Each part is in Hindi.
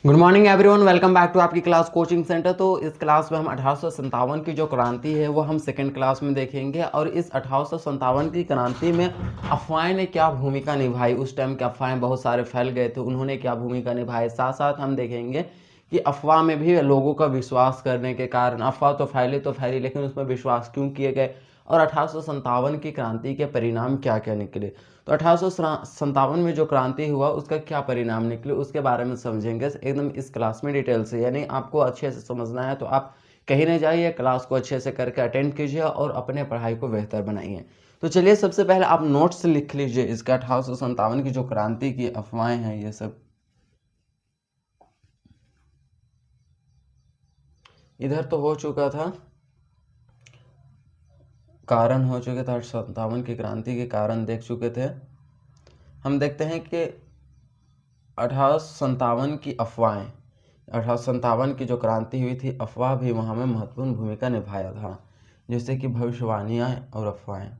Good morning everyone, welcome back to आपकी क्लास कोचिंग सेंटर। तो इस क्लास में हम 1857 की जो क्रांति है वो हम सेकंड क्लास में देखेंगे। और इस 1857 की क्रांति में अफवाहें ने क्या भूमिका निभाई, उस टाइम के अफवाहें बहुत सारे फैल गए थे, उन्होंने क्या भूमिका निभाई। साथ साथ हम देखेंगे कि अफवाह में भी लोगों का विश्वास करने के कारण अफवाह तो फैली लेकिन उसमें विश्वास क्यों किए गए, और 1857 की क्रांति के परिणाम क्या क्या निकले। तो 1857 में जो क्रांति हुआ उसका क्या परिणाम निकले उसके बारे में समझेंगे एकदम इस क्लास में डिटेल से। यानी आपको अच्छे से समझना है तो आप कहीं नहीं जाइए, क्लास को अच्छे से करके अटेंड कीजिए और अपने पढ़ाई को बेहतर बनाइए। तो चलिए सबसे पहले आप नोट्स लिख लीजिए इसके 1857 की जो क्रांति की अफवाहें हैं ये सब। इधर तो हो चुका था, कारण हो चुके थे, 1857 की क्रांति के कारण देख चुके थे। हम देखते हैं कि 1857 की अफवाहें, 1857 की जो क्रांति हुई थी, अफवाह भी वहाँ में महत्वपूर्ण भूमिका निभाया था, जैसे कि भविष्यवाणियाँ और अफवाहें।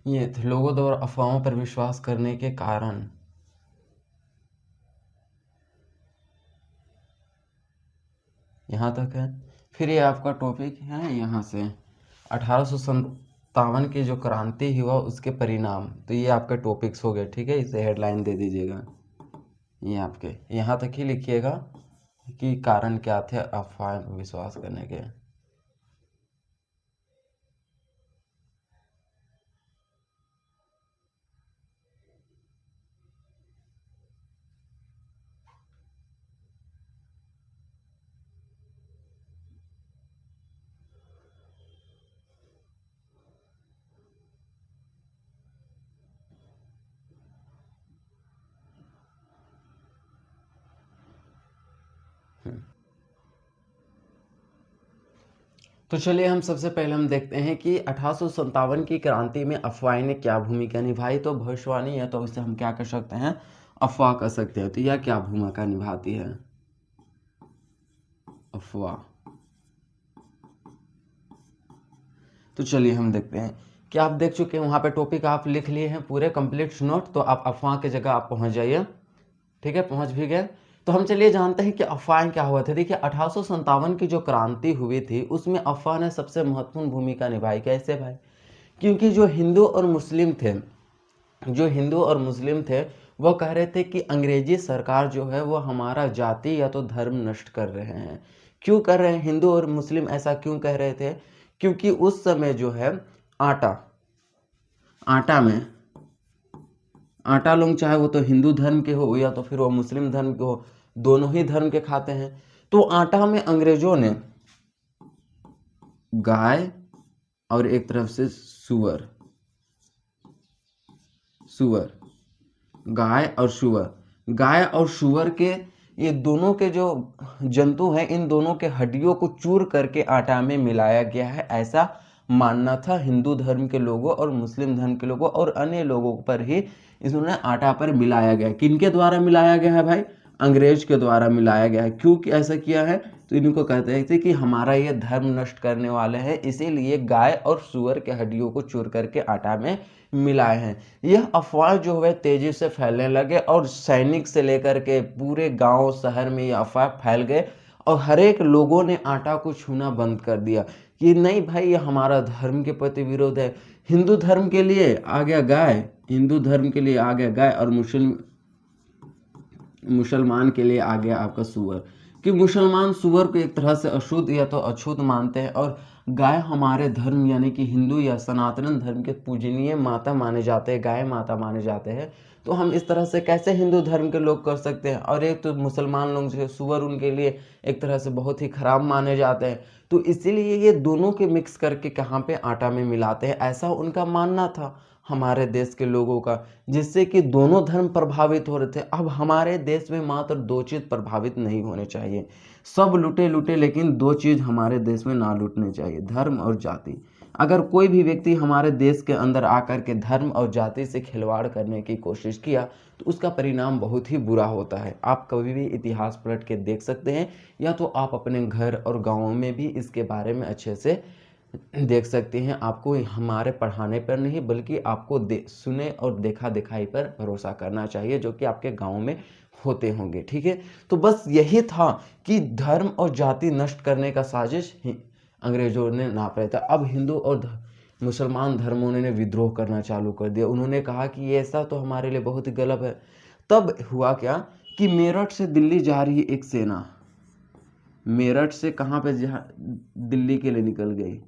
ये थे लोगों द्वारा अफवाहों पर विश्वास करने के कारण। यहाँ तक है। फिर ये आपका टॉपिक है यहाँ से 1857 की जो क्रांति हुआ उसके परिणाम। तो ये आपके टॉपिक्स हो गए, ठीक है, इसे हेडलाइन दे दीजिएगा। ये आपके यहाँ तक ही लिखिएगा कि कारण क्या थे अफवाह पर विश्वास करने के। तो चलिए हम सबसे पहले हम देखते हैं कि 1857 की क्रांति में अफवाह ने क्या भूमिका निभाई। तो भविष्यवाणी है तो इसे हम क्या कर सकते हैं, अफवाह कर सकते हैं। तो यह क्या भूमिका निभाती है, अफवाह। तो चलिए हम देखते हैं कि आप देख चुके हैं वहाँ पे टॉपिक आप लिख लिए हैं पूरे कंप्लीट नोट। तो आप अफवाह की जगह आप पहुँच जाइए, ठीक है, पहुँच भी गए। तो हम चलिए जानते हैं कि अफवाहें क्या हुआ था। देखिए 1857 की जो क्रांति हुई थी उसमें अफवाह ने सबसे महत्वपूर्ण भूमिका निभाई। कैसे भाई? क्योंकि जो हिंदू और मुस्लिम थे, वो कह रहे थे कि अंग्रेजी सरकार जो है वो हमारा जाति या तो धर्म नष्ट कर रहे हैं। क्यों कर रहे हैं हिंदू और मुस्लिम, ऐसा क्यों कह रहे थे? क्योंकि उस समय जो है आटा लोग, चाहे वो तो हिंदू धर्म के हो या तो फिर वो मुस्लिम धर्म के हो, दोनों ही धर्म के खाते हैं। तो आटा में अंग्रेजों ने गाय और एक तरफ से सुअर, गाय और सुअर के, ये दोनों के जो जंतु हैं, इन दोनों के हड्डियों को चूर करके आटा में मिलाया गया है, ऐसा मानना था हिंदू धर्म के लोगों और मुस्लिम धर्म के लोगों और अन्य लोगों पर ही इसमें आटा पर मिलाया गया। किनके द्वारा मिलाया गया है भाई? अंग्रेज के द्वारा मिलाया गया है। क्यों ऐसा किया है? तो इनको कहते थे कि हमारा ये धर्म नष्ट करने वाले हैं, इसीलिए गाय और सुअर के हड्डियों को चूर करके आटा में मिलाए हैं। यह अफवाह जो है तेजी से फैलने लगे और सैनिक से लेकर के पूरे गांव शहर में यह अफवाह फैल गए और हर एक लोगों ने आटा को छूना बंद कर दिया कि नहीं भाई ये हमारा धर्म के प्रति विरोध है। हिंदू धर्म के लिए आ गया गाय और मुसलमान के लिए आ गया आपका सुअर। कि मुसलमान सुअर को एक तरह से अशुद्ध या तो अछूत मानते हैं और गाय हमारे धर्म यानी कि हिंदू या सनातन धर्म के पूजनीय माता माने जाते हैं, गाय माता माने जाते हैं। तो हम इस तरह से कैसे हिंदू धर्म के लोग कर सकते हैं? और एक तो मुसलमान लोग जो सुअर उनके लिए एक तरह से बहुत ही खराब माने जाते हैं। तो इसीलिए ये दोनों के मिक्स करके कहाँ पे आटा में मिलाते हैं, ऐसा उनका मानना था। हमारे देश के लोगों का, जिससे कि दोनों धर्म प्रभावित हो रहे थे। अब हमारे देश में मात्र दो चीज़ प्रभावित नहीं होने चाहिए, सब लूटे लूटे, लेकिन दो चीज़ हमारे देश में ना लूटने चाहिए, धर्म और जाति। अगर कोई भी व्यक्ति हमारे देश के अंदर आकर के धर्म और जाति से खिलवाड़ करने की कोशिश किया तो उसका परिणाम बहुत ही बुरा होता है। आप कभी भी इतिहास पलट के देख सकते हैं, या तो आप अपने घर और गाँव में भी इसके बारे में अच्छे से देख सकते हैं। आपको हमारे पढ़ाने पर नहीं बल्कि आपको सुने और देखा दिखाई पर भरोसा करना चाहिए, जो कि आपके गांव में होते होंगे। ठीक है, तो बस यही था कि धर्म और जाति नष्ट करने का साजिश अंग्रेजों ने नाप रहे थे। अब हिंदू और मुसलमान धर्मों ने विद्रोह करना चालू कर दिया। उन्होंने कहा कि ये ऐसा तो हमारे लिए बहुत ही गलत है। तब हुआ क्या कि मेरठ से दिल्ली जा रही एक सेना, मेरठ से कहाँ पे दिल्ली के लिए निकल गई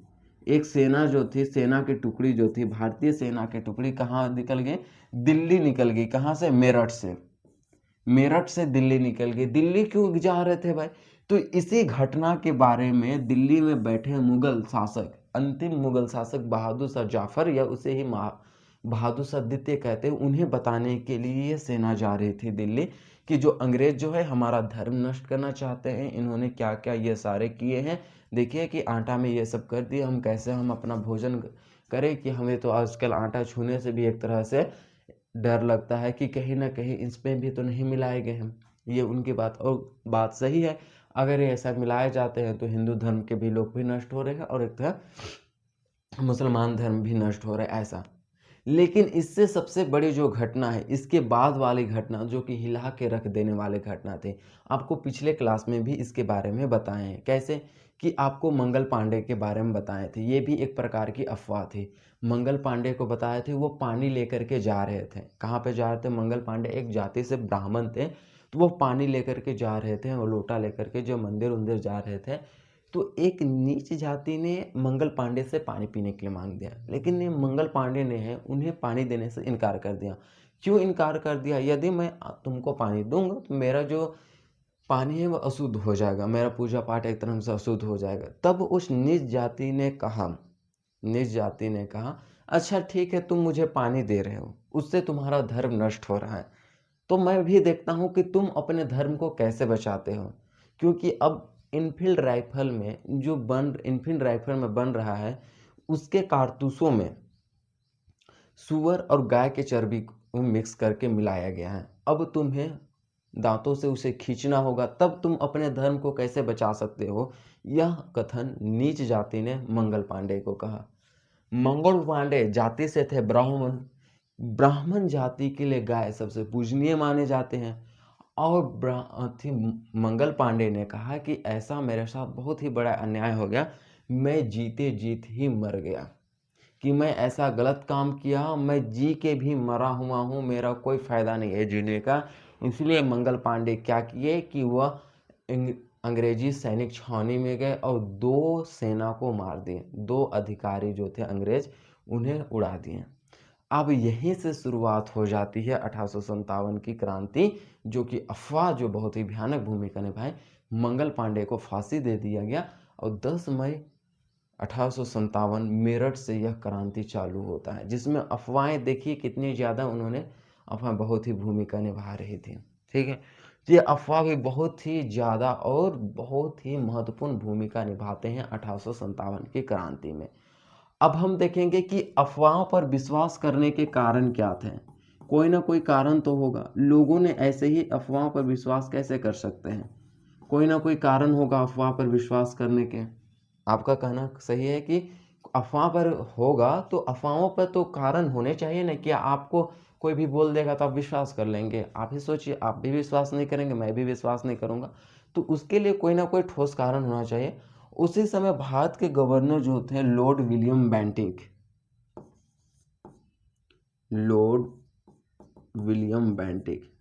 एक सेना जो थी, सेना की टुकड़ी जो थी, भारतीय सेना की टुकड़ी कहाँ निकल गई? दिल्ली निकल गई। कहाँ से? मेरठ से। मेरठ से दिल्ली निकल गई। दिल्ली क्यों जा रहे थे भाई? तो इसी घटना के बारे में दिल्ली में बैठे मुगल शासक, अंतिम मुगल शासक बहादुर शाह जाफर, या उसे ही बहादुर शाह द्वितीय कहते हैं, उन्हें बताने के लिए ये सेना जा रही थी दिल्ली कि जो अंग्रेज जो है हमारा धर्म नष्ट करना चाहते हैं, इन्होंने क्या क्या ये सारे किए हैं। देखिए कि आटा में ये सब कर दिया, हम कैसे हम अपना भोजन करें, कि हमें तो आजकल आटा छूने से भी एक तरह से डर लगता है कि कहीं ना कहीं इसमें भी तो नहीं मिलाए गए हैं। ये उनकी बात, और बात सही है। अगर ये ऐसा मिलाए जाते हैं तो हिंदू धर्म के भी लोग भी नष्ट हो रहे हैं और एक तरह मुसलमान धर्म भी नष्ट हो रहा है, ऐसा। लेकिन इससे सबसे बड़ी जो घटना है, इसके बाद वाली घटना जो कि हिला के रख देने वाली घटना थी, आपको पिछले क्लास में भी इसके बारे में बताए हैं। कैसे? कि आपको मंगल पांडे के बारे में बताए थे। ये भी एक प्रकार की अफवाह थी। मंगल पांडे को बताए थे, वो पानी लेकर के जा रहे थे। कहाँ पे जा रहे थे? मंगल पांडे एक जाति से ब्राह्मण थे, तो वो पानी लेकर के जा रहे थे, और लोटा लेकर के जो मंदिर उंदिर जा रहे थे, तो एक नीच जाति ने मंगल पांडे से पानी पीने के लिए मांग दिया, लेकिन ये मंगल पांडे ने है उन्हें पानी देने से इनकार कर दिया। क्यों इनकार कर दिया? यदि मैं तुमको पानी दूंगा तो मेरा जो पानी है वो अशुद्ध हो जाएगा, मेरा पूजा पाठ एक तरह से अशुद्ध हो जाएगा। तब उस नीच जाति ने कहा, नीच जाति ने कहा, अच्छा ठीक है, तुम मुझे पानी दे रहे हो, उससे तुम्हारा धर्म नष्ट हो रहा है, तो मैं भी देखता हूँ कि तुम अपने धर्म को कैसे बचाते हो। क्योंकि अब इनफील्ड राइफल में बन रहा है, उसके कारतूसों में सुअर और गाय के चर्बी को मिक्स करके मिलाया गया है। अब तुम्हें दांतों से उसे खींचना होगा, तब तुम अपने धर्म को कैसे बचा सकते हो। यह कथन नीच जाति ने मंगल पांडे को कहा। मंगल पांडे जाति से थे ब्राह्मण। ब्राह्मण जाति के लिए गाय सबसे पूजनीय माने जाते हैं। और मंगल पांडे ने कहा कि ऐसा मेरे साथ बहुत ही बड़ा अन्याय हो गया, मैं जीते जीत ही मर गया, कि मैं ऐसा गलत काम किया, मैं जी के भी मरा हुआ हूँ, मेरा कोई फायदा नहीं है जीने का। इसलिए मंगल पांडे क्या किए कि वह अंग्रेजी सैनिक छावनी में गए और दो सेना को मार दिए, दो अधिकारी जो थे अंग्रेज उन्हें उड़ा दिए। अब यहीं से शुरुआत हो जाती है 1857 की क्रांति, जो कि अफवाह जो बहुत ही भयानक भूमिका निभाई। मंगल पांडे को फांसी दे दिया गया और 10 मई 1857 मेरठ से यह क्रांति चालू होता है, जिसमें अफवाहें देखिए कितनी ज़्यादा उन्होंने अफवाह बहुत ही भूमिका निभा रही थी। ठीक है, ये अफवाह भी बहुत ही ज़्यादा और बहुत ही महत्वपूर्ण भूमिका निभाते हैं 1857 की क्रांति में। अब हम देखेंगे कि अफवाहों पर विश्वास करने के कारण क्या थे। कोई ना कोई कारण तो होगा, लोगों ने ऐसे ही अफवाहों पर विश्वास कैसे कर सकते हैं? कोई ना कोई कारण होगा अफवाह पर विश्वास करने के। आपका कहना सही है कि अफवाह पर होगा, तो अफवाहों पर तो कारण होने चाहिए ना, कि आपको कोई भी बोल देगा तो आप विश्वास कर लेंगे। आप ही सोचिए, आप भी विश्वास नहीं करेंगे, मैं भी विश्वास नहीं करूंगा, तो उसके लिए कोई ना कोई ठोस कारण होना चाहिए। उसी समय भारत के गवर्नर जो थे Lord William Bentinck, Lord William Bentinck,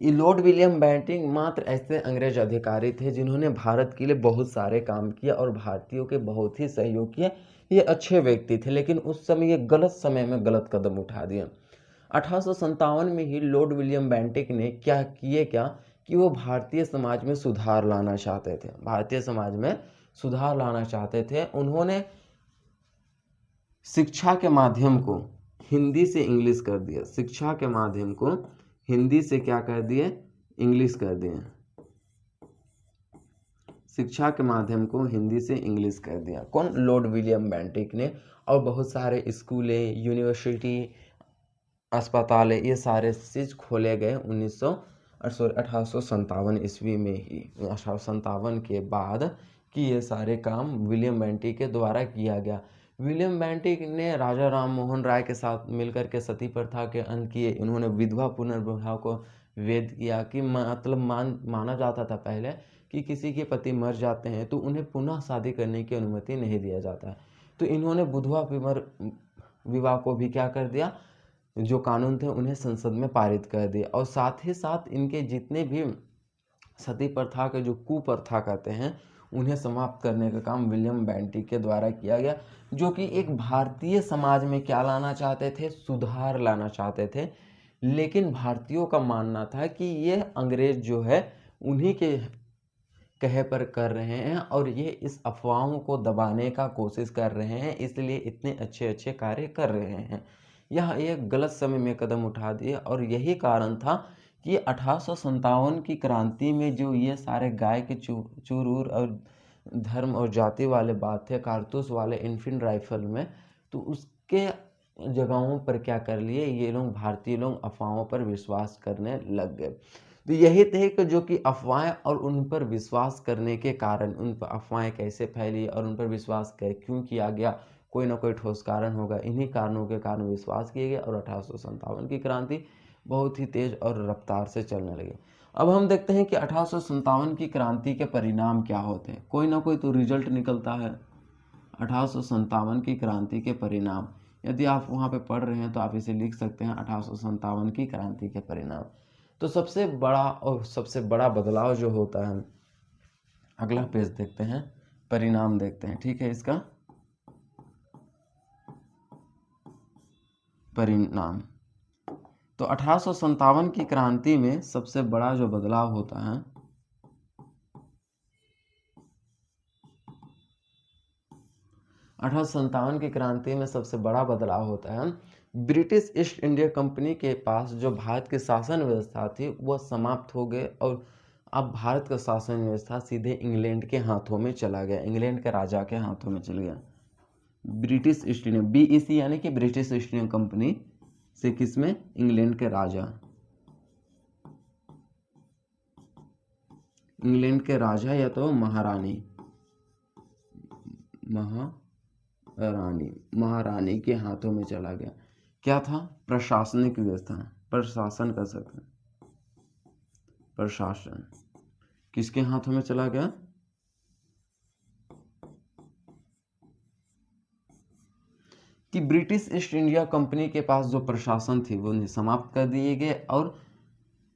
ये लॉर्ड विलियम बेंटिक मात्र ऐसे अंग्रेज अधिकारी थे जिन्होंने भारत के लिए बहुत सारे काम किए और भारतीयों के बहुत ही सहयोग किए। ये अच्छे व्यक्ति थे, लेकिन उस समय ये गलत समय में गलत कदम उठा दिए। 1857 में ही लॉर्ड विलियम बेंटिक ने क्या कि वो भारतीय समाज में सुधार लाना चाहते थे। भारतीय समाज में सुधार लाना चाहते थे। उन्होंने शिक्षा के माध्यम को हिंदी से इंग्लिश कर दिया। शिक्षा के माध्यम को हिंदी से क्या कर दिए? इंग्लिश कर दिए। शिक्षा के माध्यम को हिंदी से इंग्लिश कर दिया। कौन? लॉर्ड विलियम बेंटिक ने। और बहुत सारे स्कूलें, यूनिवर्सिटी, अस्पताल, ये सारे चीज़ खोले गए 1857 ईस्वी में ही। 1857 के बाद कि ये सारे काम विलियम बेंटिक के द्वारा किया गया। विलियम बेंटिक ने राजा राम मोहन राय के साथ मिलकर के सती प्रथा के अंत किए। इन्होंने विधवा पुनर्विवाह को वैध किया कि मतलब माना जाता था पहले कि किसी के पति मर जाते हैं तो उन्हें पुनः शादी करने की अनुमति नहीं दिया जाता है। तो इन्होंने विधवा विवाह को भी क्या कर दिया? जो कानून थे उन्हें संसद में पारित कर दिया। और साथ ही साथ इनके जितने भी सती प्रथा के जो कुप्रथा कहते हैं उन्हें समाप्त करने का काम विलियम बेंटिक के द्वारा किया गया, जो कि एक भारतीय समाज में क्या लाना चाहते थे? सुधार लाना चाहते थे। लेकिन भारतीयों का मानना था कि ये अंग्रेज जो है उन्हीं के कहे पर कर रहे हैं और ये इस अफवाहों को दबाने का कोशिश कर रहे हैं, इसलिए इतने अच्छे अच्छे कार्य कर रहे हैं। यह एक गलत समय में कदम उठा दिए और यही कारण था कि 1857 की क्रांति में जो ये सारे गाय के चूरूर और धर्म और जाति वाले बात थे, कारतूस वाले इनफिल्ड राइफल में, तो उसके जगहों पर क्या कर लिए ये लोग? भारतीय लोग अफवाहों पर विश्वास करने लग गए। तो यही थे कि जो कि अफवाहें और उन पर विश्वास करने के कारण, उन पर अफवाहें कैसे फैली और उन पर विश्वास क्यों किया गया, कोई ना कोई ठोस कारण होगा। इन्हीं कारणों के कारण विश्वास किए गए और 1857 की क्रांति बहुत ही तेज और रफ्तार से चलने लगी। अब हम देखते हैं कि 1857 की क्रांति के परिणाम क्या होते हैं। कोई ना कोई तो रिजल्ट निकलता है 1857 की क्रांति के परिणाम। यदि आप वहाँ पे पढ़ रहे हैं तो आप इसे लिख सकते हैं 1857 की क्रांति के परिणाम। तो सबसे बड़ा बदलाव जो होता है, अगला पेज देखते हैं, परिणाम देखते हैं। ठीक है, इसका परिणाम। तो 1857 की क्रांति में सबसे बड़ा जो बदलाव होता है, की क्रांति में सबसे बड़ा बदलाव होता है, ब्रिटिश ईस्ट इंडिया कंपनी के पास जो भारत की शासन व्यवस्था थी वह समाप्त हो गए और अब भारत का शासन व्यवस्था सीधे इंग्लैंड के हाथों में चला गया, इंग्लैंड के राजा के हाथों में चल गया। ब्रिटिश ईस्ट इंडिया, BEC यानी कि ब्रिटिश ईस्ट इंडिया कंपनी से किसमें? इंग्लैंड के राजा, इंग्लैंड के राजा या तो महारानी के हाथों में चला गया। क्या था? प्रशासनिक व्यवस्था, प्रशासन कर सकते हैं, प्रशासन किसके हाथों में चला गया? कि ब्रिटिश ईस्ट इंडिया कंपनी के पास जो प्रशासन थी वो समाप्त कर दिए गए और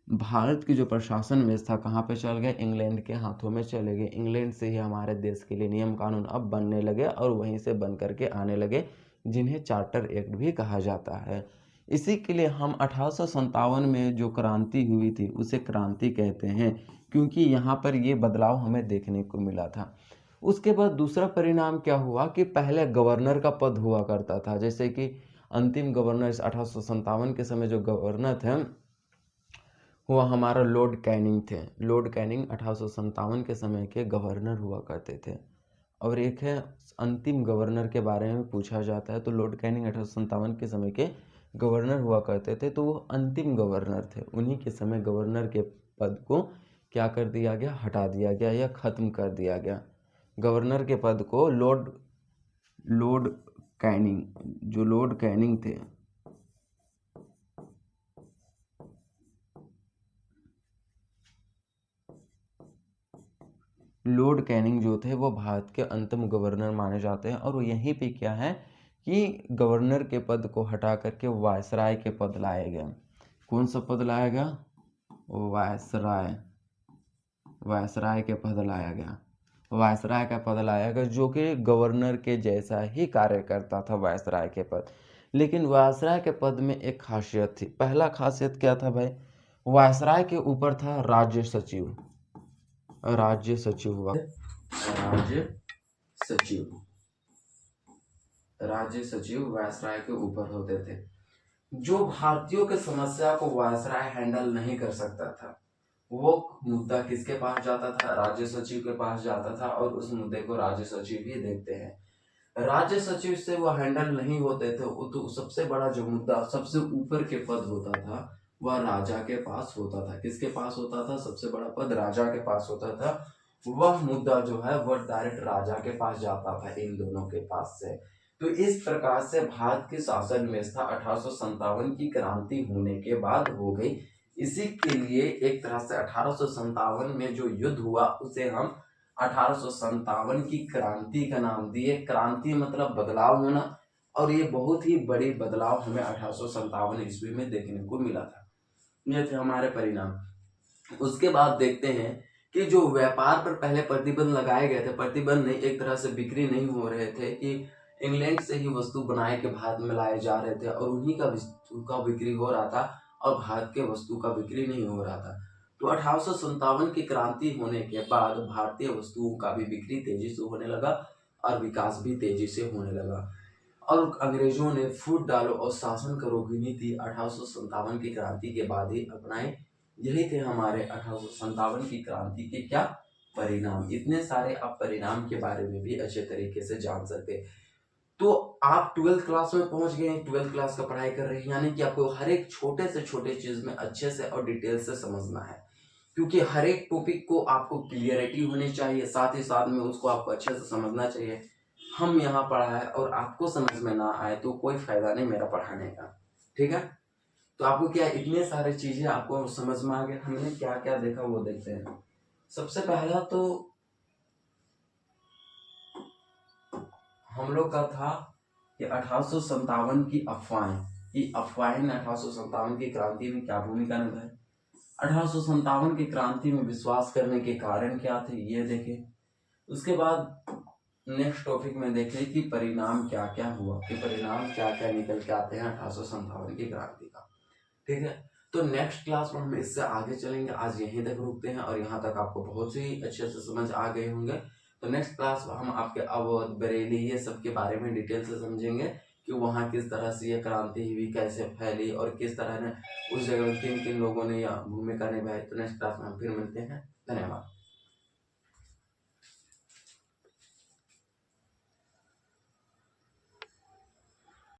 भारत की जो प्रशासन व्यवस्था कहाँ पे चल गए? इंग्लैंड के हाथों में चले गए। इंग्लैंड से ही हमारे देश के लिए नियम कानून अब बनने लगे और वहीं से बन करके आने लगे, जिन्हें चार्टर एक्ट भी कहा जाता है। इसी के लिए हम 1857 में जो क्रांति हुई थी उसे क्रांति कहते हैं, क्योंकि यहाँ पर ये बदलाव हमें देखने को मिला था। उसके बाद दूसरा परिणाम क्या हुआ कि पहले गवर्नर का पद हुआ करता था, जैसे कि अंतिम गवर्नर 1857 के समय जो गवर्नर थे वो हमारा लॉर्ड कैनिंग थे। लॉर्ड कैनिंग 1857 के समय के गवर्नर हुआ करते थे। और एक है अंतिम गवर्नर के बारे में पूछा जाता है, तो लॉर्ड कैनिंग 1857 के समय के गवर्नर हुआ करते थे, तो वो अंतिम गवर्नर थे। उन्हीं के समय गवर्नर के पद को क्या कर दिया गया? हटा दिया गया या ख़त्म कर दिया गया। गवर्नर के पद को लॉर्ड कैनिंग, जो लॉर्ड कैनिंग थे, लॉर्ड कैनिंग जो थे वो भारत के अंतिम गवर्नर माने जाते हैं। और यहीं पे क्या है कि गवर्नर के पद को हटा करके वायसराय के पद लाए गए। कौन सा पद लाया गया? वायसराय के पद लाया गया। वायसराय का पद लाया गया, जो कि गवर्नर के जैसा ही कार्य करता था वायसराय के पद। लेकिन वायसराय के पद में एक खासियत थी। पहला खासियत क्या था भाई? वायसराय के ऊपर था राज्य सचिव। राज्य सचिव हुआ, राज्य सचिव, राज्य सचिव वायसराय के ऊपर होते थे। जो भारतीयों की समस्या को वायसराय हैंडल नहीं कर सकता था, वो मुद्दा किसके पास जाता था? राज्य सचिव के पास जाता था, और उस मुद्दे को राज्य सचिव ही देखते हैं। राज्य सचिव से वो हैंडल नहीं होते थे, तो सबसे बड़ा जो मुद्दा सबसे ऊपर के पद होता था वह राजा के पास होता था। किसके पास होता था? सबसे बड़ा पद राजा के पास होता था। वह मुद्दा जो है वह डायरेक्ट राजा के पास जाता था, इन दोनों के पास से। तो इस प्रकार से भारत की शासन व्यवस्था 1857 की क्रांति होने के बाद हो गई। इसी के लिए एक तरह से 1857 में जो युद्ध हुआ उसे हम 1857 की क्रांति का नाम दिए। क्रांति मतलब बदलाव होना, और ये बहुत ही बड़ी बदलाव हमें 1857 ईस्वी में देखने को मिला था। ये थे हमारे परिणाम। उसके बाद देखते हैं कि जो व्यापार पर पहले प्रतिबंध लगाए गए थे, प्रतिबंध नहीं, एक तरह से बिक्री नहीं हो रहे थे, कि इंग्लैंड से ही वस्तु बनाए के भारत में लाए जा रहे थे और उन्हीं का वस्तु का बिक्री हो रहा था, और भारत के वस्तु का बिक्री नहीं हो रहा था। तो 1857 की क्रांति होने के बाद भारतीय वस्तुओं का भी बिक्री तेजी से होने लगा और विकास भी तेजी से होने लगा। और अंग्रेजों ने फूट डालो और शासन करो की नीति 1857 की क्रांति के बाद ही अपनाई। यही थे हमारे 1857 की क्रांति के क्या परिणाम। इतने सारे आप परिणाम के बारे में भी अच्छे तरीके से जान सकते। तो आप 12th क्लास में पहुंच गए, 12th क्लास का पढ़ाई कर रहे हैं, यानी कि आपको हर एक छोटे से छोटे चीज में अच्छे से और डिटेल से समझना है, क्योंकि हर एक टॉपिक को आपको क्लियरिटी होनी चाहिए, साथ ही साथ में उसको आपको अच्छे से समझना चाहिए। हम यहाँ पढ़ाए और आपको समझ में ना आए तो कोई फायदा नहीं मेरा पढ़ाने का, ठीक है। तो आपको क्या इतने सारे चीजें आपको समझ में आ गए। हमने क्या क्या देखा वो देखते हैं। सबसे पहला तो हम लोग का था कि 1857 की अफवाहें, कि अफवाहें ने 1857 की क्रांति में क्या भूमिका निभाई। 1857 की क्रांति में विश्वास करने के कारण क्या थे, ये देखे। उसके बाद नेक्स्ट टॉपिक में देखें कि परिणाम क्या क्या हुआ, कि परिणाम क्या क्या निकल के आते हैं 1857 की क्रांति का, ठीक है। तो नेक्स्ट क्लास में हम इससे आगे चलेंगे। आज यहीं तक रुकते हैं, और यहाँ तक आपको बहुत सी अच्छे से समझ आ गए होंगे। तो नेक्स्ट क्लास में हम आपके अवध, बरेली, ये सब के बारे में डिटेल से समझेंगे कि वहाँ किस तरह से ये क्रांति हुई, कैसे फैली, और किस तरह ने उस जगह किन किन लोगों ने यह भूमिका निभाई। तो नेक्स्ट क्लास में हम फिर मिलते हैं। धन्यवाद।